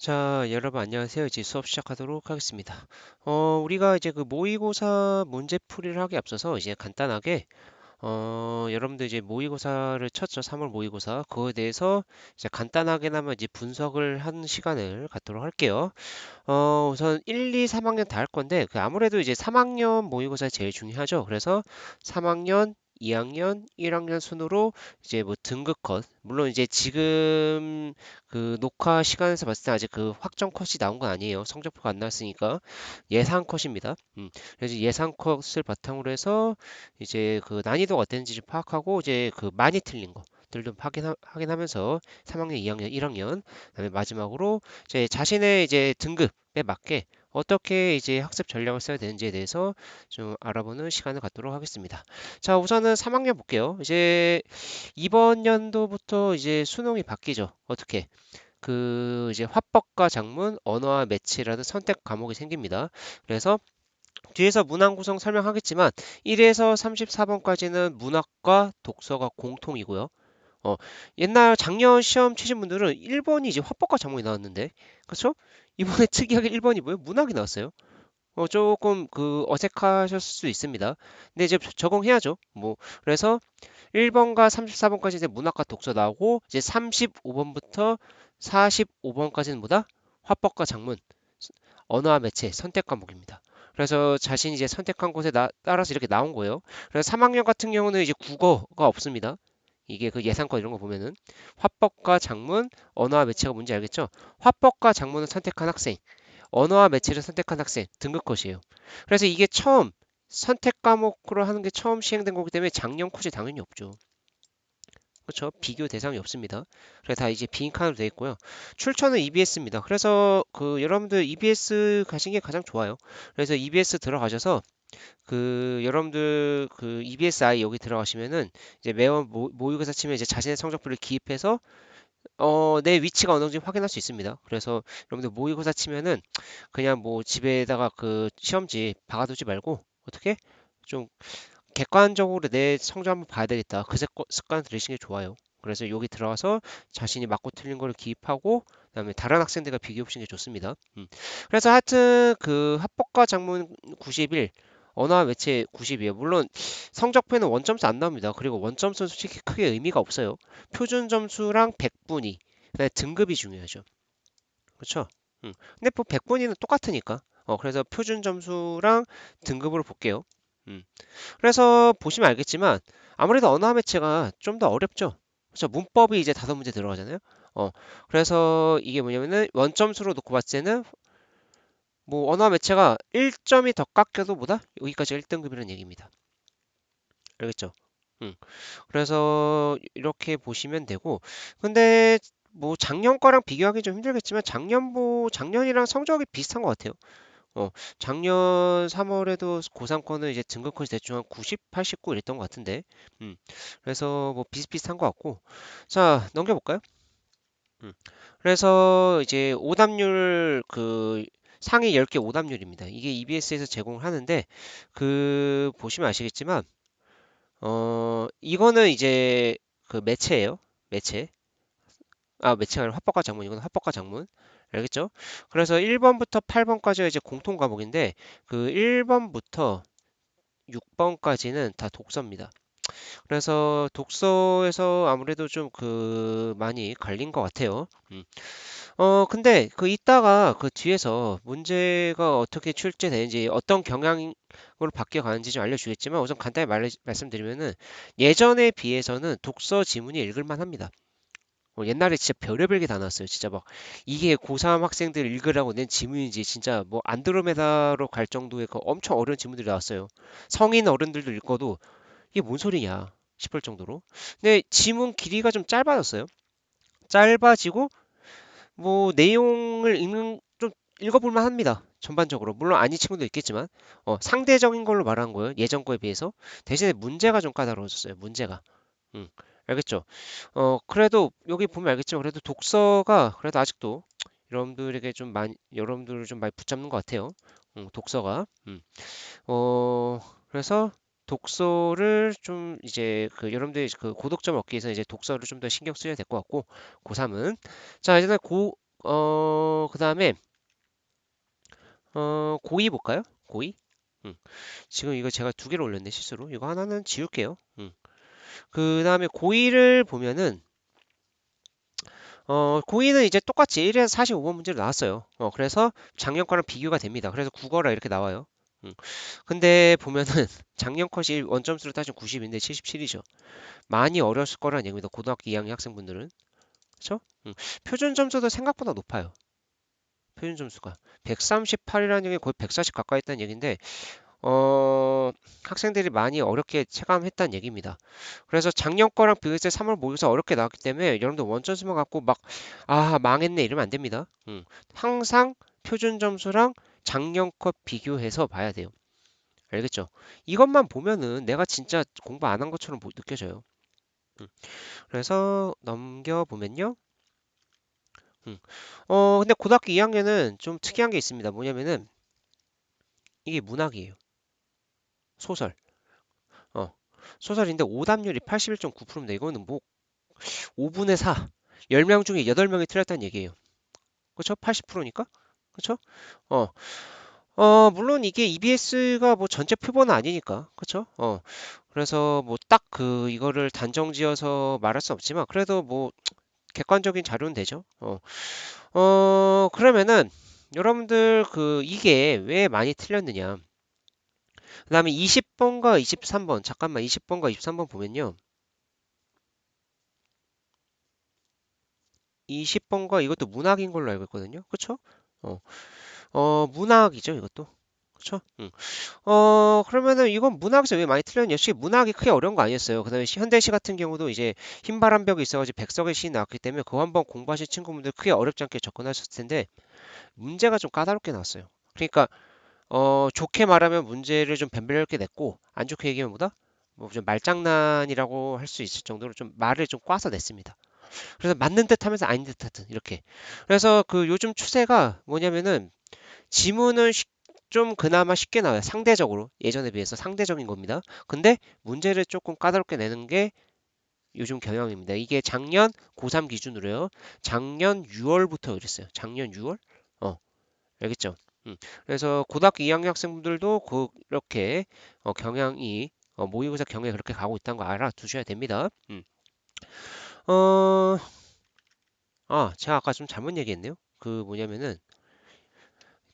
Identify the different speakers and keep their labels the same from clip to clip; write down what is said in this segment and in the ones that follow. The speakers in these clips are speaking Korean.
Speaker 1: 자, 여러분 안녕하세요. 이제 수업 시작하도록 하겠습니다. 우리가 이제 그 모의고사 문제풀이를 하기 앞서서 이제 간단하게 여러분들 이제 모의고사를 쳤죠. 3월 모의고사. 그거에 대해서 이제 간단하게나마 이제 분석을 하는 시간을 갖도록 할게요. 우선 1, 2, 3학년 다 할 건데 그 아무래도 이제 3학년 모의고사 제일 중요하죠. 그래서 3학년 2학년, 1학년 순으로 이제 뭐 등급 컷, 물론 이제 지금 그 녹화 시간에서 봤을 때 아직 그 확정 컷이 나온 건 아니에요. 성적표가 안 나왔으니까 예상 컷입니다. 그래서 예상 컷을 바탕으로 해서 이제 그 난이도가 어땠는지 좀 파악하고 이제 그 많이 틀린 것들도 확인하면서 3학년, 2학년, 1학년, 그다음에 마지막으로 이제 자신의 이제 등급에 맞게 어떻게 이제 학습 전략을 써야 되는지에 대해서 좀 알아보는 시간을 갖도록 하겠습니다. 자, 우선은 3학년 볼게요. 이제 이번 연도부터 이제 수능이 바뀌죠. 어떻게? 그 이제 화법과 작문, 언어와 매치라는 선택 과목이 생깁니다. 그래서 뒤에서 문항 구성 설명하겠지만 1에서 34번까지는 문학과 독서가 공통이고요. 옛날 작년 시험 치신 분들은 1번이 이제 화법과 작문이 나왔는데, 그렇죠? 이번에 특이하게 1번이 뭐예요? 문학이 나왔어요. 조금 그 어색하셨을 수 있습니다. 근데 이제 적응해야죠. 뭐 그래서 1번과 34번까지 이제 문학과 독서 나오고 이제 35번부터 45번까지는 뭐다? 화법과 작문, 언어와 매체 선택 과목입니다. 그래서 자신이 이제 선택한 곳에 따라서 이렇게 나온 거예요. 그래서 3학년 같은 경우는 이제 국어가 없습니다. 이게 그 예상권 이런 거 보면은 화법과 작문, 언어와 매체가 뭔지 알겠죠? 화법과 작문을 선택한 학생, 언어와 매체를 선택한 학생 등급 컷이에요. 그래서 이게 처음 선택 과목으로 하는 게 처음 시행된 거기 때문에 작년 컷이 당연히 없죠. 그렇죠? 비교 대상이 없습니다. 그래서 다 이제 빈칸으로 되어 있고요. 출처는 EBS입니다. 그래서 그 여러분들 EBS 가신 게 가장 좋아요. 그래서 EBS 들어가셔서 그 여러분들 그 EBS 아이 여기 들어가시면은 이제 매원 모의고사 치면 이제 자신의 성적표를 기입해서 내 위치가 어느 정도 확인할 수 있습니다. 그래서 여러분들 모의고사 치면은 그냥 뭐 집에다가 그 시험지 박아두지 말고 어떻게 좀 객관적으로 내 성적 한번 봐야 되겠다. 그 습관 들이시는 게 좋아요. 그래서 여기 들어가서 자신이 맞고 틀린 거를 기입하고 그다음에 다른 학생들과 비교해 보시는 게 좋습니다. 그래서 하여튼 그 합법과 작문 91, 언어와 매체 90이에요. 물론 성적표는 원점수 안 나옵니다. 그리고 원점수는 솔직히 크게 의미가 없어요. 표준 점수랑 100분위, 그다음에 등급이 중요하죠. 그렇죠? 근데 뭐 100분위는 똑같으니까. 그래서 표준 점수랑 등급으로 볼게요. 음. 그래서 보시면 알겠지만 아무래도 언어와 매체가 좀 더 어렵죠. 그래서 문법이 이제 5문제 들어가잖아요. 어, 그래서 이게 뭐냐면은 원점수로 놓고 봤을 때는 뭐 언어와 매체가 1점이 더 깎여도 뭐다? 여기까지 1등급이라는 얘기입니다. 알겠죠? 음. 그래서 이렇게 보시면 되고 근데 뭐 작년 거랑 비교하기 좀 힘들겠지만 작년이랑 성적이 비슷한 것 같아요. 작년 3월에도 고3 거는 이제 등급컷이 대충 한 90, 89 이랬던 것 같은데. 음, 그래서 뭐 비슷비슷한 것 같고. 자, 넘겨볼까요? 음, 그래서 이제 오답률 그 상위 10개 오답률입니다. 이게 EBS에서 제공을 하는데, 그, 보시면 아시겠지만, 이거는 이제 그 매체예요. 매체. 매체가 아니라 화법과 작문. 이건 화법과 작문. 알겠죠? 그래서 1번부터 8번까지가 이제 공통 과목인데, 그 1번부터 6번까지는 다 독서입니다. 그래서 독서에서 아무래도 좀 그 많이 갈린 것 같아요. 근데 그 이따가 그 뒤에서 문제가 어떻게 출제되는지 어떤 경향으로 바뀌어 가는지 좀 알려주겠지만 우선 간단히 말씀드리면은 예전에 비해서는 독서 지문이 읽을만 합니다. 옛날에 진짜 별의별 게 다 나왔어요. 진짜 막 이게 고3 학생들 읽으라고 낸 지문인지 진짜 뭐 안드로메다로 갈 정도의 그 엄청 어려운 지문들이 나왔어요. 성인 어른들도 읽어도 이게 뭔 소리냐 싶을 정도로. 근데 지문 길이가 좀 짧아졌어요. 짧아지고 뭐 내용을 좀 읽어볼만 합니다. 전반적으로. 물론 아닌 친구도 있겠지만 상대적인 걸로 말한 거예요. 예전 거에 비해서. 대신에 문제가 좀 까다로워졌어요. 문제가. 음, 알겠죠? 그래도 여기 보면 알겠지만 그래도 독서가 그래도 아직도 여러분들을 좀 많이 붙잡는 것 같아요. 독서가. 그래서 독서를 좀 이제 그 여러분들이 그 고독점 얻기 위해서 이제 독서를 좀 더 신경 쓰셔야 될 것 같고 고3은 자 이제 그 다음에 고2 볼까요? 고2? 음. 지금 이거 제가 두 개를 올렸네 실수로. 이거 하나는 지울게요. 그 다음에 고2를 보면은 고2는 이제 똑같이 1에서 45번 문제로 나왔어요. 그래서 작년 거랑 비교가 됩니다. 그래서 국어라 이렇게 나와요. 근데 보면은 작년 컷이 원점수로 따지면 90인데 77이죠. 많이 어려웠을 거란 얘기입니다. 고등학교 2학년 학생분들은. 그쵸? 표준 점수도 생각보다 높아요. 표준 점수가. 138이라는 얘기 거의 140 가까이 했다는 얘기인데, 학생들이 많이 어렵게 체감했다는 얘기입니다. 그래서 작년 거랑 비교했을 때 3월 모의고사 어렵게 나왔기 때문에 여러분들 원점수만 갖고 막, 아, 망했네 이러면 안 됩니다. 항상 표준 점수랑 작년 것 비교해서 봐야 돼요. 알겠죠? 이것만 보면은 내가 진짜 공부 안 한 것처럼 느껴져요. 그래서 넘겨보면요. 음. 근데 고등학교 2학년은 좀 특이한 게 있습니다. 뭐냐면은 이게 문학이에요. 소설. 어. 소설인데 오답률이 81.9%입니다. 이거는 뭐 5분의 4. 10명 중에 8명이 틀렸다는 얘기예요. 그쵸? 80%니까? 그쵸? 어. 물론 이게 EBS가 뭐 전체 표본은 아니니까. 그쵸? 그래서 뭐 딱 이거를 단정지어서 말할 수 없지만 그래도 뭐 객관적인 자료는 되죠. 그러면은 여러분들 이게 왜 많이 틀렸느냐? 그다음에 20번과 23번 잠깐만 20번과 23번 보면요. 20번과 이것도 문학인 걸로 알고 있거든요. 그쵸? 어, 문학이죠, 이것도. 그쵸? 그러면은 이건 문학에서 왜 많이 틀렸냐? 역시 문학이 크게 어려운 거 아니었어요. 그다음에 현대시 같은 경우도 이제 흰바람 벽이 있어가지고 백석의 시인 나왔기 때문에 그거 한번 공부하신 친구분들 크게 어렵지 않게 접근하셨을 텐데 문제가 좀 까다롭게 나왔어요. 그러니까 좋게 말하면 문제를 좀 뱀별게 냈고 안 좋게 얘기하면 뭐다? 뭐 좀 말장난이라고 할 수 있을 정도로 좀 말을 좀 꽈서 냈습니다. 그래서 맞는 듯 하면서 아닌 듯 하든 이렇게. 그래서 요즘 추세가 뭐냐면은 지문은 좀 그나마 쉽게 나와요. 상대적으로. 예전에 비해서 상대적인 겁니다. 근데 문제를 조금 까다롭게 내는 게 요즘 경향입니다. 이게 작년 고3 기준으로요. 작년 6월부터 그랬어요. 작년 6월? 어, 알겠죠? 그래서 고등학교 2학년 학생분들도 그렇게 경향이 모의고사 경향이 그렇게 가고 있다는 거 알아두셔야 됩니다. 어, 제가 아까 좀 잘못 얘기했네요. 뭐냐면은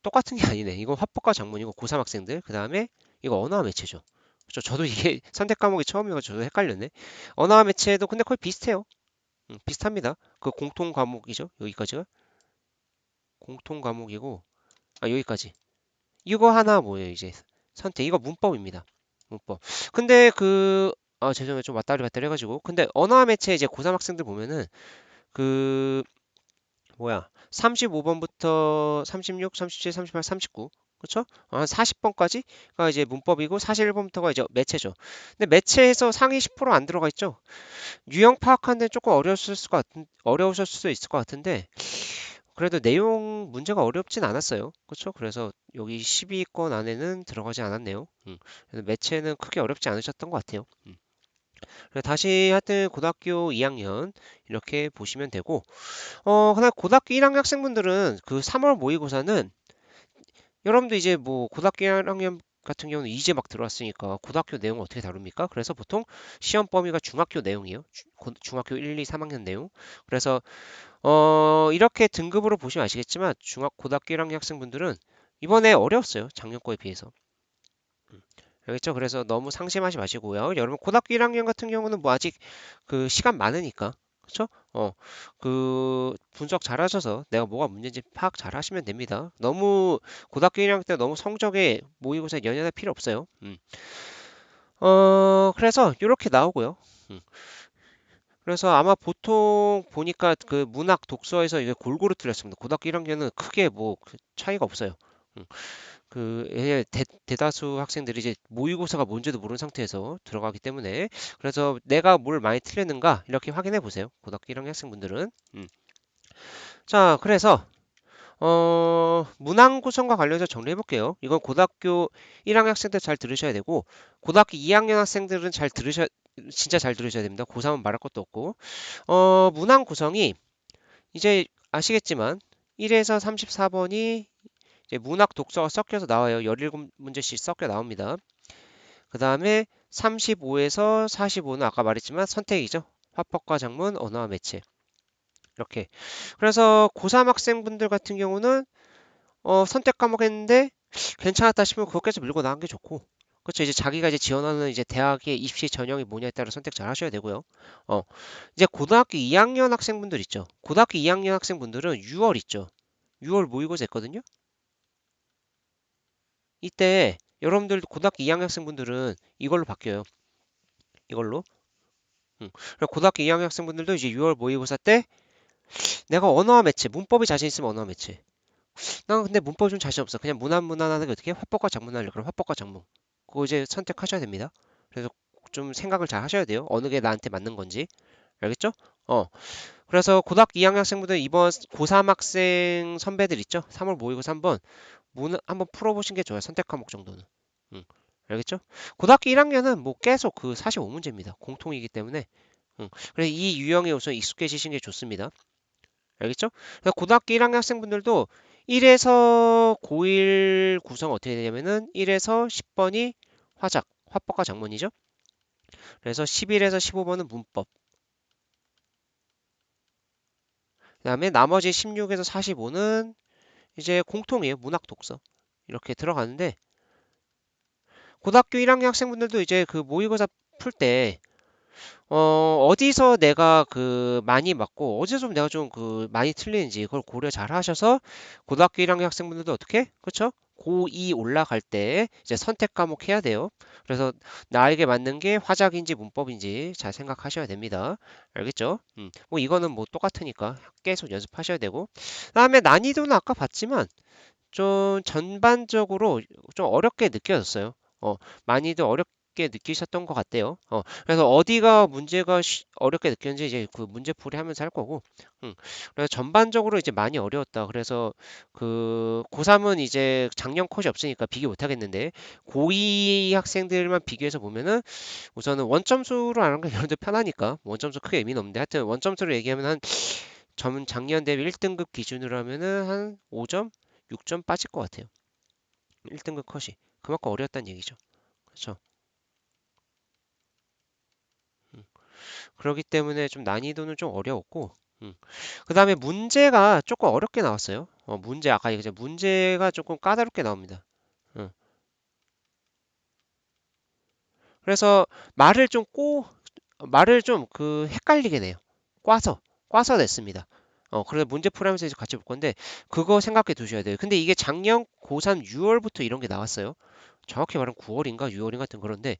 Speaker 1: 똑같은 게 아니네. 이건 화법과 작문이고 고3 학생들. 그 다음에 이거 언어와 매체죠. 그렇죠. 저도 이게 선택 과목이 처음이어서 저도 헷갈렸네. 언어와 매체도 근데 거의 비슷해요. 비슷합니다. 그 공통 과목이죠. 여기까지가 공통 과목이고 여기까지. 이거 하나 뭐예요 이제 선택. 이거 문법입니다. 문법. 근데 죄송해요. 좀 왔다리 갔다리 해가지고. 근데 언어와 매체 이제 고3 학생들 보면은 그 뭐야 35번부터 36, 37, 38, 39 그쵸? 한 40번까지가 이제 문법이고 41번부터가 이제 매체죠. 근데 매체에서 상위 10%안 들어가 있죠. 유형 파악하는 데 조금 어려우실 수도 있을 것 같은데 그래도 내용 문제가 어렵진 않았어요. 그쵸? 그래서 여기 12권 안에는 들어가지 않았네요. 그래서 매체는 크게 어렵지 않으셨던 것 같아요. 다시 하여튼 고등학교 2학년 이렇게 보시면 되고 그다음 고등학교 1학년 학생분들은 3월 모의고사는 여러분도 이제 뭐 고등학교 1학년 같은 경우는 이제 막 들어왔으니까 고등학교 내용 어떻게 다룹니까? 그래서 보통 시험 범위가 중학교 내용이에요. 중학교 1, 2, 3학년 내용. 그래서 이렇게 등급으로 보시면 아시겠지만 고등학교 1학년 학생분들은 이번에 어려웠어요. 작년 거에 비해서. 알겠죠? 그래서 너무 상심하지 마시고요. 여러분 고등학교 1학년 같은 경우는 뭐 아직 시간 많으니까 그쵸? 분석 잘 하셔서 내가 뭐가 문제인지 파악 잘 하시면 됩니다. 너무 고등학교 1학년 때 너무 성적에 모의고사에 연연할 필요 없어요. 그래서 이렇게 나오고요. 음. 그래서 아마 보통 보니까 문학 독서에서 이게 골고루 틀렸습니다. 고등학교 1학년은 크게 뭐 차이가 없어요. 음. 대다수 학생들이 이제 모의고사가 뭔지도 모르는 상태에서 들어가기 때문에 그래서 내가 뭘 많이 틀렸는가 이렇게 확인해 보세요. 고등학교 1학년 학생분들은. 자, 그래서 문항 구성과 관련해서 정리해 볼게요. 이건 고등학교 1학년 학생들 잘 들으셔야 되고 고등학교 2학년 학생들은 진짜 잘 들으셔야 됩니다. 고3은 말할 것도 없고 문항 구성이 이제 아시겠지만 1에서 34번이 이제 문학 독서가 섞여서 나와요. 17문제씩 섞여 나옵니다. 그 다음에 35에서 45는 아까 말했지만 선택이죠. 화법과 작문, 언어와 매체. 이렇게. 그래서 고3 학생분들 같은 경우는 선택 과목 했는데 괜찮았다 싶으면 그것까지 밀고 나간 게 좋고. 그렇죠. 이제 자기가 이제 지원하는 이제 대학의 입시 전형이 뭐냐에 따라 선택 잘 하셔야 되고요. 어, 이제 고등학교 2학년 학생분들 있죠. 고등학교 2학년 학생분들은 6월 있죠. 6월 모의고사 있거든요. 이때 여러분들 고등학교 2학년 학생분들은 이걸로 바뀌어요. 이걸로. 그리고 고등학교 2학년 학생분들도 이제 6월 모의고사 때 내가 언어와 매체, 문법이 자신 있으면 언어와 매체. 난 근데 문법 좀 자신 없어. 그냥 무난무난하게 어떻게 화법과 작문 하려 그럼 화법과 작문. 그거 이제 선택하셔야 됩니다. 그래서 좀 생각을 잘 하셔야 돼요. 어느 게 나한테 맞는 건지. 알겠죠? 그래서 고등학교 2학년 학생분들 이번 고3 학생 선배들 있죠? 3월 모의고사 한번 풀어보신 게 좋아요. 선택 과목 정도는. 응. 알겠죠? 고등학교 1학년은 뭐 계속 그 45문제입니다. 공통이기 때문에. 응. 그래서 이 유형에 우선 익숙해지신 게 좋습니다. 알겠죠? 그래서 고등학교 1학년 학생분들도 1에서 고1 구성 어떻게 되냐면은 1에서 10번이 화법과 작문이죠. 그래서 11에서 15번은 문법. 그다음에 나머지 16에서 45는 이제 공통이에요. 문학 독서. 이렇게 들어가는데 고등학교 1학년 학생분들도 이제 그 모의고사 풀 때 어디서 내가 그 많이 맞고 어디서 좀 내가 좀 그 많이 틀리는지 그걸 고려 잘 하셔서 고등학교 1학년 학생분들도 어떻게? 그렇죠? 고2 올라갈 때 이제 선택 과목 해야 돼요. 그래서 나에게 맞는 게 화작인지 문법인지 잘 생각하셔야 됩니다. 알겠죠? 뭐 이거는 뭐 똑같으니까 계속 연습하셔야 되고. 그다음에 난이도는 아까 봤지만 좀 전반적으로 좀 어렵게 느껴졌어요. 많이들 어렵게 느끼셨던 것 같아요. 그래서 어디가 문제가 어렵게 느꼈는지 이제 그 문제풀이 하면서 할 거고, 그래서 전반적으로 이제 많이 어려웠다. 그래서 그 고3은 이제 작년 컷이 없으니까 비교 못 하겠는데, 고2 학생들만 비교해서 보면은 우선은 원점수로 안 하는 게 여러분들 편하니까 원점수 크게 의미는 없는데 하여튼 원점수로 얘기하면 한 작년 대비 1등급 기준으로 하면은 한 5점? 6점 빠질 것 같아요. 1등급 컷이. 그만큼 어려웠다는 얘기죠. 그렇죠. 음. 그렇기 때문에 좀 난이도는 좀 어려웠고, 그 다음에 문제가 조금 어렵게 나왔어요. 아까 얘기했죠. 문제가 조금 까다롭게 나옵니다. 음. 그래서 말을 좀 말을 좀 그 헷갈리게 내요. 꽈서, 꽈서 냈습니다. 그래서 문제 풀이하면서 이제 같이 볼 건데, 그거 생각해 두셔야 돼요. 근데 이게 작년 고3 6월부터 이런 게 나왔어요. 정확히 말하면 9월인가 6월인가 같은 그런데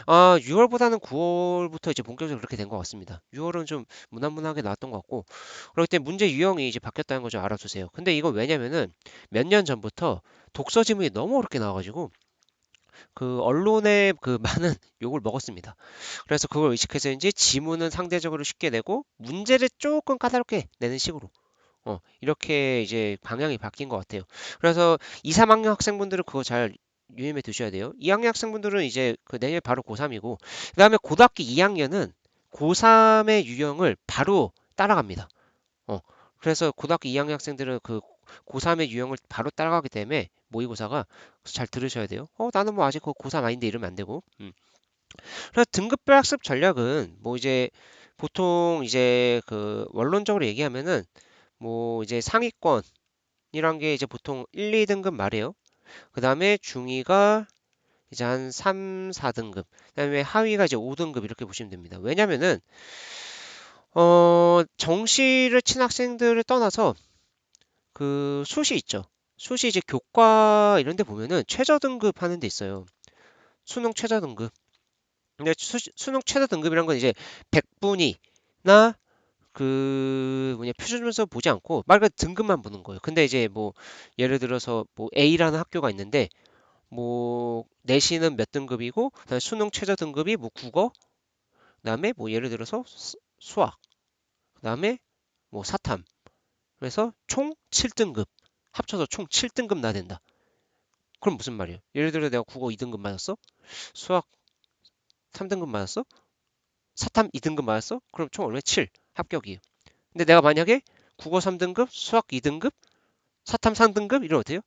Speaker 1: 6월보다는 9월부터 이제 본격적으로 그렇게 된 것 같습니다. 6월은 좀 무난무난하게 나왔던 것 같고, 그럴 때 문제 유형이 이제 바뀌었다는 거 좀 알아두세요. 근데 이거 왜냐면은 몇 년 전부터 독서 지문이 너무 어렵게 나와가지고 그 언론에 그 많은 욕을 먹었습니다. 그래서 그걸 의식해서인지 지문은 상대적으로 쉽게 내고 문제를 조금 까다롭게 내는 식으로 이렇게 이제 방향이 바뀐 것 같아요. 그래서 2, 3학년 학생분들은 그거 잘 유념해 두셔야 돼요. 2학년 학생분들은 이제 그 내년 바로 고3이고, 그 다음에 고등학교 2학년은 고3의 유형을 바로 따라갑니다. 그래서 고등학교 2학년 학생들은 그 고3의 유형을 바로 따라가기 때문에 모의고사가 잘 들으셔야 돼요. 나는 뭐 아직 그 고3 아닌데 이러면 안 되고. 그래서 등급별 학습 전략은 뭐 이제 보통 이제 그 원론적으로 얘기하면은 뭐 이제 상위권이란 게 이제 보통 1, 2등급 말이에요. 그 다음에 중위가 이제 한 3, 4등급. 그다음에 하위가 이제 5등급 이렇게 보시면 됩니다. 왜냐면은 정시를 친 학생들을 떠나서 그 수시 있죠. 수시 이제 교과 이런 데 보면은 최저 등급 하는 데 있어요. 수능 최저 등급. 근데 수능 최저 등급이란 건 이제 100분위나 그 뭐냐 표준 점수 보지 않고 말 그대로 등급만 보는 거예요. 근데 이제 뭐 예를 들어서 뭐 A라는 학교가 있는데 뭐 내신은 몇 등급이고 그다음에 수능 최저 등급이 뭐 국어 그다음에 뭐 예를 들어서 수학 그다음에 뭐 사탐 그래서 총 7등급 합쳐서 총 7등급 나야 된다. 그럼 무슨 말이에요? 예를 들어 내가 국어 2등급 맞았어? 수학 3등급 맞았어? 사탐 2등급 맞았어? 그럼 총 얼마? 7 합격이에요. 근데 내가 만약에 국어 3등급, 수학 2등급, 사탐 상등급 이러면 어때요?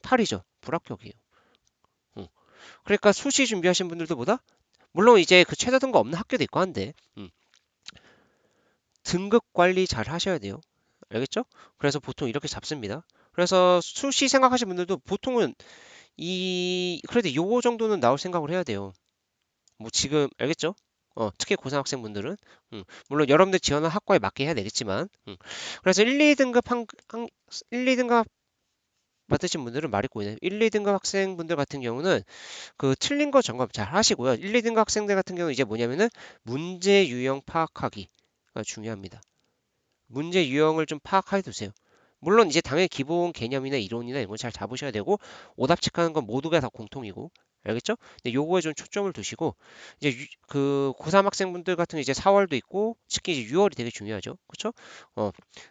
Speaker 1: 8이죠. 불합격이에요. 응. 그러니까 수시 준비하신 분들도 보다 물론 이제 그 최저 등급 없는 학교도 있고 한데 등급 관리 잘 하셔야 돼요. 알겠죠? 그래서 보통 이렇게 잡습니다. 그래서 수시 생각하시는 분들도 보통은 그래도 요거 정도는 나올 생각을 해야 돼요. 뭐 지금 알겠죠? 특히 고3 학생분들은 물론 여러분들 지원한 학과에 맞게 해야 되겠지만 그래서 1, 2등급 1, 2등급 받으신 분들은 말이 꼬이네요. 1, 2등급 학생분들 같은 경우는 그 틀린 거 점검 잘 하시고요. 1, 2등급 학생들 같은 경우는 이제 뭐냐면은 문제 유형 파악하기가 중요합니다. 문제 유형을 좀 파악해 두세요. 물론 이제 당연히 기본 개념이나 이론이나 이런 걸 잘 잡으셔야 되고 오답 체크하는 건 모두가 다 공통이고 알겠죠? 근데 요거에 좀 초점을 두시고 이제 그 고3 학생분들 같은 경우 이제 4월도 있고 특히 이제 6월이 되게 중요하죠. 그렇죠?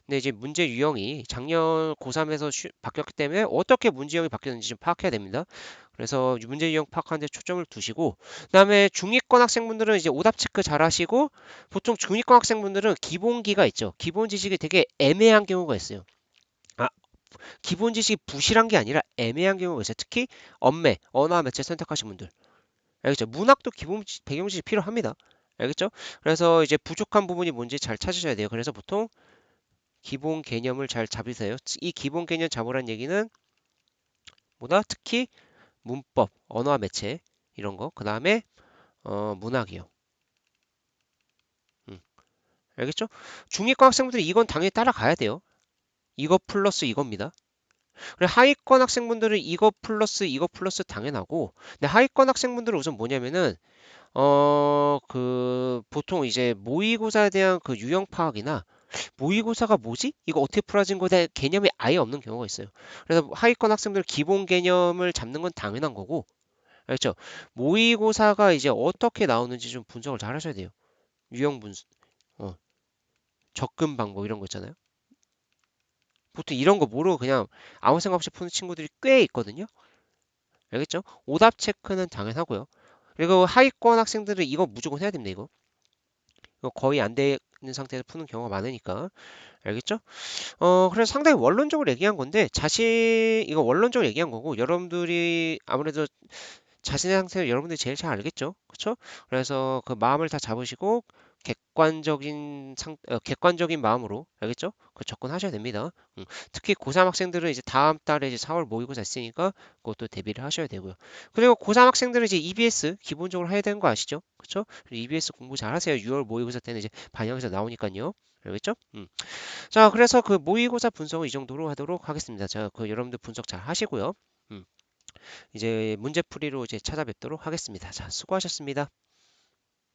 Speaker 1: 근데 이제 문제 유형이 작년 고3에서 바뀌었기 때문에 어떻게 문제 유형이 바뀌었는지 좀 파악해야 됩니다. 그래서 문제 유형 파악하는 데 초점을 두시고 그다음에 중위권 학생분들은 이제 오답 체크 잘 하시고 보통 중위권 학생분들은 기본기가 있죠. 기본 지식이 되게 애매한 경우가 있어요. 아, 기본 지식이 부실한 게 아니라 애매한 경우가 있어요. 특히 언매, 언어와 매체 선택하신 분들. 알겠죠? 문학도 기본 배경 지식 필요합니다. 알겠죠? 그래서 이제 부족한 부분이 뭔지 잘 찾으셔야 돼요. 그래서 보통 기본 개념을 잘 잡으세요. 이 기본 개념 잡으란 얘기는 뭐다? 특히 문법, 언어와 매체 이런 거. 그 다음에 문학이요. 음, 알겠죠? 중위권 학생분들이 이건 당연히 따라가야 돼요. 이거 플러스 이겁니다. 그래 하위권 학생분들은 이거 플러스 당연하고 근데 하위권 학생분들은 우선 뭐냐면은 그 보통 이제 모의고사에 대한 그 유형 파악이나 모의고사가 뭐지? 이거 어떻게 풀어진 거에 대한 개념이 아예 없는 경우가 있어요. 그래서 하위권 학생들 기본 개념을 잡는 건 당연한 거고 알겠죠? 모의고사가 이제 어떻게 나오는지 좀 분석을 잘 하셔야 돼요. 유형 분석, 어, 접근 방법 이런 거 있잖아요. 보통 이런 거 모르고 그냥 아무 생각 없이 푸는 친구들이 꽤 있거든요. 알겠죠? 오답 체크는 당연하고요. 그리고 하위권 학생들은 이거 무조건 해야 됩니다. 이거 거의 안 되는 상태에서 푸는 경우가 많으니까. 알겠죠? 그래서 상당히 원론적으로 얘기한 건데 이거 원론적으로 얘기한 거고 여러분들이 아무래도 자신의 상태를 여러분들이 제일 잘 알겠죠? 그렇죠? 그래서 그 마음을 다 잡으시고 객관적인 마음으로 알겠죠? 그 접근하셔야 됩니다. 특히 고3 학생들은 이제 다음 달에 이제 4월 모의고사 있으니까 그것도 대비를 하셔야 되고요. 그리고 고3 학생들은 이제 EBS 기본적으로 해야 되는 거 아시죠? 그렇죠? EBS 공부 잘 하세요. 6월 모의고사 때는 이제 반영해서 나오니까요. 알겠죠? 자, 그래서 그 모의고사 분석은 이 정도로 하도록 하겠습니다. 자, 그 여러분들 분석 잘 하시고요. 이제 문제풀이로 이제 찾아뵙도록 하겠습니다. 자, 수고하셨습니다.